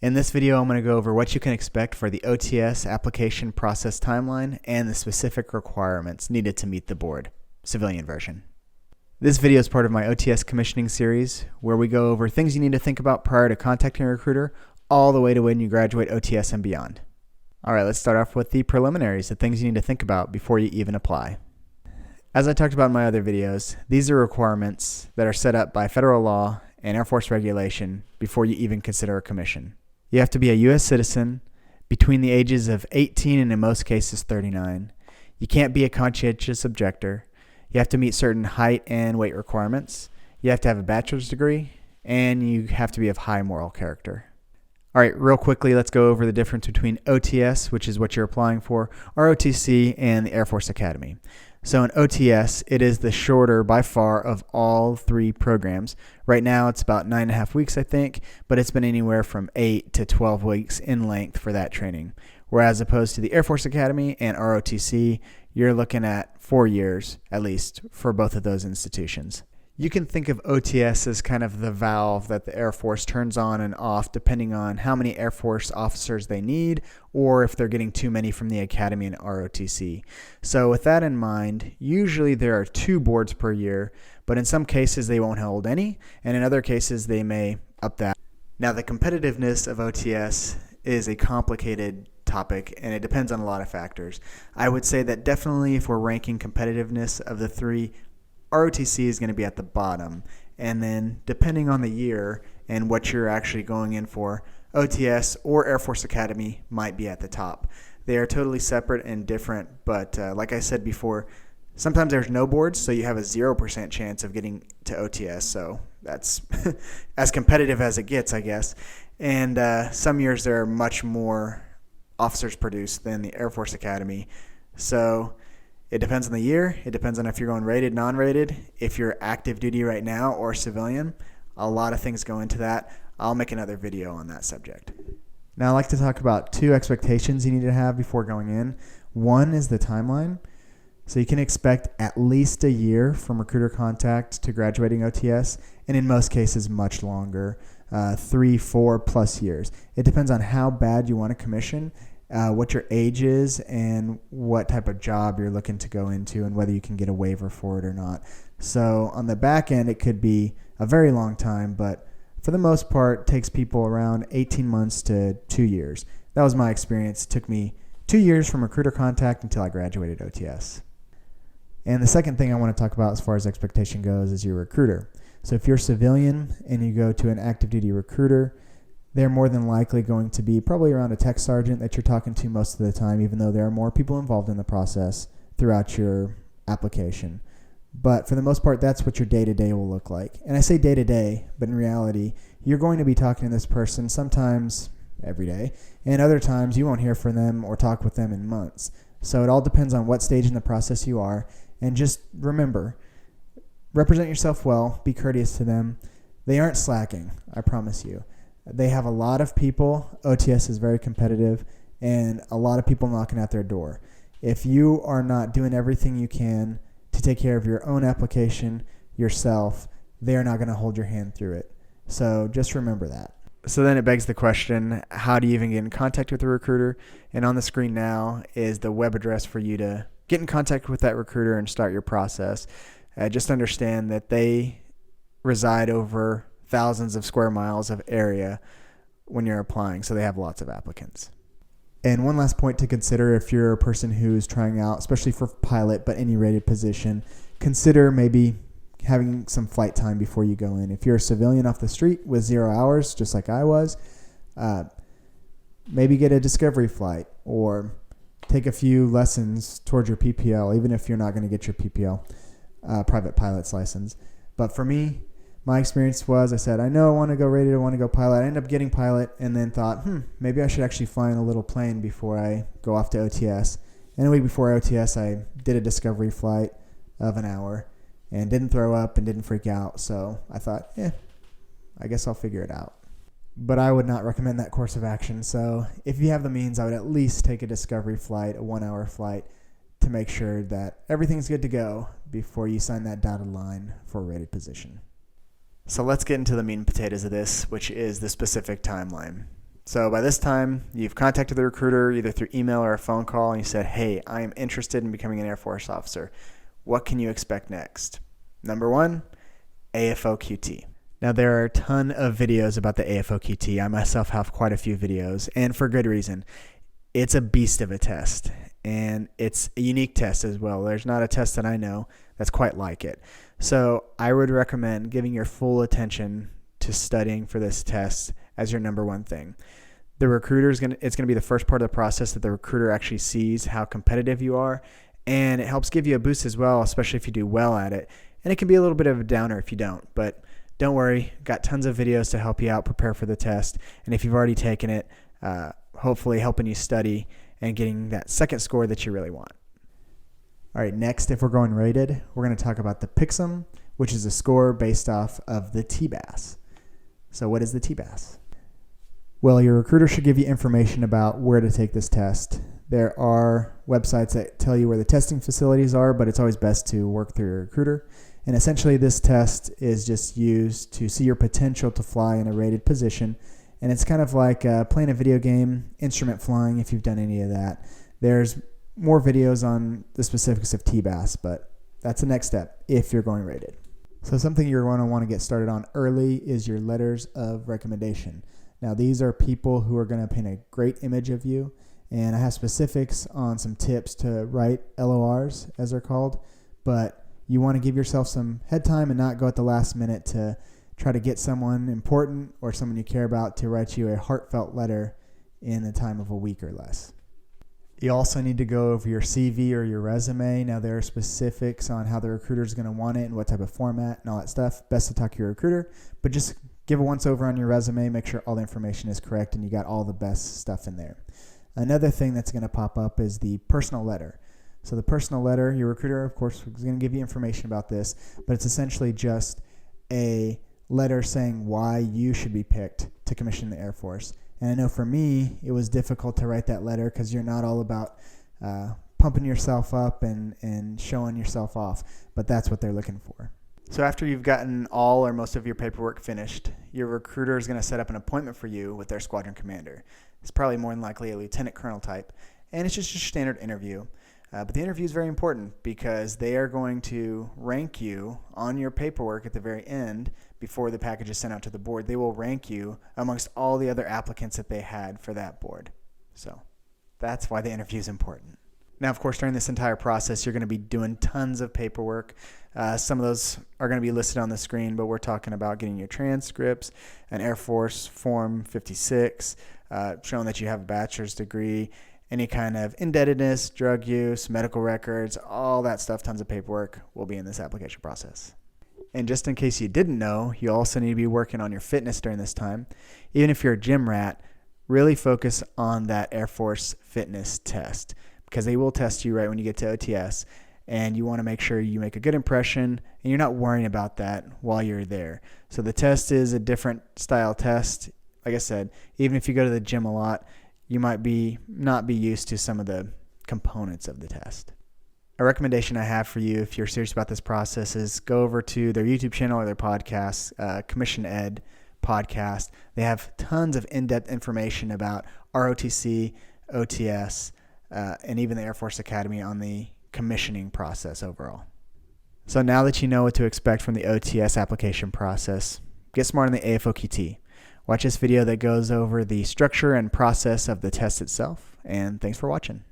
In this video, I'm going to go over what you can expect for the OTS application process timeline and the specific requirements needed to meet the board, civilian version. This video is part of my OTS commissioning series, where we go over things you need to think about prior to contacting a recruiter, all the way to when you graduate OTS and beyond. All right, let's start off with the preliminaries, the things you need to think about before you even apply. As I talked about in my other videos, these are requirements that are set up by federal law and Air Force regulation before you even consider a commission. You have to be a U.S. citizen between the ages of 18 and in most cases 39. You can't be a conscientious objector. You have to meet certain height and weight requirements. You have to have a bachelor's degree, and you have to be of high moral character. All right, real quickly, let's go over the difference between OTS, which is what you're applying for, ROTC, and the Air Force Academy. So in OTS, it is the shorter by far of all three programs. Right now, it's about 9.5 weeks, I think, but it's been anywhere from 8 to 12 weeks in length for that training. Whereas opposed to the Air Force Academy and ROTC, you're looking at 4 years, at least, for both of those institutions. You can think of OTS as kind of the valve that the Air Force turns on and off depending on how many Air Force officers they need or if they're getting too many from the Academy and ROTC. So with that in mind, usually there are 2 boards per year, but in some cases they won't hold any, and in other cases they may up that. Now the competitiveness of OTS is a complicated topic, and it depends on a lot of factors. I would say that definitely if we're ranking competitiveness of the 3, ROTC is going to be at the bottom, and then depending on the year and what you're actually going in for, OTS or Air Force Academy might be at the top. They are totally separate and different, but like I said before, sometimes there's no boards, so you have a 0% chance of getting to OTS, so that's as competitive as it gets, I guess. And some years there are much more officers produced than the Air Force Academy, so it depends on the year. It depends on if you're going rated, non-rated, if you're active duty right now or civilian. A lot of things go into that. I'll make another video on that subject. Now I'd like to talk about 2 expectations you need to have before going in. One is the timeline. So you can expect at least a year from recruiter contact to graduating OTS, and in most cases much longer, 3, 4 plus years. It depends on how bad you want to commission, what your age is, and what type of job you're looking to go into and whether you can get a waiver for it or not. So on the back end, it could be a very long time, but for the most part, it takes people around 18 months to 2 years. That was my experience. It took me 2 years from recruiter contact until I graduated OTS. And the second thing I want to talk about as far as expectation goes is your recruiter. So if you're civilian and you go to an active duty recruiter, they're more than likely going to be probably around a tech sergeant that you're talking to most of the time, even though there are more people involved in the process throughout your application. But for the most part, that's what your day-to-day will look like. And I say day-to-day, but in reality, you're going to be talking to this person sometimes every day, and other times you won't hear from them or talk with them in months. So it all depends on what stage in the process you are. And just remember, represent yourself well, be courteous to them. They aren't slacking, I promise you. They have a lot of people. OTS is very competitive, and a lot of people knocking at their door. If you are not doing everything you can to take care of your own application yourself, they are not going to hold your hand through it. So just remember that. So then it begs the question, how do you even get in contact with a recruiter? And on the screen now is the web address for you to get in contact with that recruiter and start your process. Just understand that they reside over thousands of square miles of area when you're applying, so they have lots of applicants. And one last point to consider if you're a person who's trying out, especially for pilot, but any rated position, consider maybe having some flight time before you go in. If you're a civilian off the street with 0 hours, just like I was, maybe get a discovery flight or take a few lessons towards your PPL, even if you're not going to get your PPL, private pilot's license. But for me, my experience was, I said, I know I want to go rated, I want to go pilot. I ended up getting pilot and then thought, maybe I should actually fly in a little plane before I go off to OTS. And a week before OTS, I did a discovery flight of an hour and didn't throw up and didn't freak out. So I thought, I guess I'll figure it out. But I would not recommend that course of action. So if you have the means, I would at least take a discovery flight, a 1-hour flight, to make sure that everything's good to go before you sign that dotted line for a rated position. So let's get into the meat and potatoes of this, which is the specific timeline. So by this time, you've contacted the recruiter either through email or a phone call, and you said, hey, I am interested in becoming an Air Force officer. What can you expect next? Number 1, AFOQT. Now, there are a ton of videos about the AFOQT. I myself have quite a few videos, and for good reason. It's a beast of a test, and it's a unique test as well. There's not a test that I know that's quite like it. So I would recommend giving your full attention to studying for this test as your number 1 thing. The recruiter it's going to be the first part of the process that the recruiter actually sees how competitive you are, and it helps give you a boost as well, especially if you do well at it. And it can be a little bit of a downer if you don't, but don't worry, got tons of videos to help you out prepare for the test. And if you've already taken it, hopefully helping you study and getting that second score that you really want. All right, next, if we're going rated, we're going to talk about the PCSM, which is a score based off of the TBAS. So what is the TBAS? Well, your recruiter should give you information about where to take this test. There are websites that tell you where the testing facilities are, but it's always best to work through your recruiter. And essentially, this test is just used to see your potential to fly in a rated position. And it's kind of like playing a video game, instrument flying, if you've done any of that. There's more videos on the specifics of TBAS, but that's the next step if you're going rated. So something you're going to want to get started on early is your letters of recommendation. Now, these are people who are going to paint a great image of you, and I have specifics on some tips to write LORs, as they're called, but you want to give yourself some head time and not go at the last minute to try to get someone important or someone you care about to write you a heartfelt letter in the time of a week or less. You also need to go over your CV or your resume. Now, there are specifics on how the recruiter is going to want it and what type of format and all that stuff. Best to talk to your recruiter, but just give a once over on your resume, make sure all the information is correct and you got all the best stuff in there. Another thing that's going to pop up is the personal letter. So the personal letter, your recruiter, of course, is going to give you information about this, but it's essentially just a letter saying why you should be picked to commission in the Air Force. And I know for me, it was difficult to write that letter because you're not all about pumping yourself up and showing yourself off, but that's what they're looking for. So after you've gotten all or most of your paperwork finished, your recruiter is going to set up an appointment for you with their squadron commander. It's probably more than likely a lieutenant colonel type, and it's just your standard interview. But the interview is very important because they are going to rank you on your paperwork at the very end before the package is sent out to the board. They will rank you amongst all the other applicants that they had for that board. So that's why the interview is important. Now, of course, during this entire process, you're going to be doing tons of paperwork. Some of those are going to be listed on the screen, but we're talking about getting your transcripts, an Air Force Form 56, showing that you have a bachelor's degree, any kind of indebtedness, drug use, medical records, all that stuff, tons of paperwork will be in this application process. And just in case you didn't know, you also need to be working on your fitness during this time. Even if you're a gym rat, really focus on that Air Force fitness test because they will test you right when you get to OTS, and you want to make sure you make a good impression and you're not worrying about that while you're there. So the test is a different style test. Like I said, even if you go to the gym a lot, you might not be used to some of the components of the test. A recommendation I have for you if you're serious about this process is go over to their YouTube channel or their podcast, Commission Ed podcast. They have tons of in-depth information about ROTC, OTS, and even the Air Force Academy on the commissioning process overall. So now that you know what to expect from the OTS application process, get smart on the AFOQT. Watch this video that goes over the structure and process of the test itself, and thanks for watching.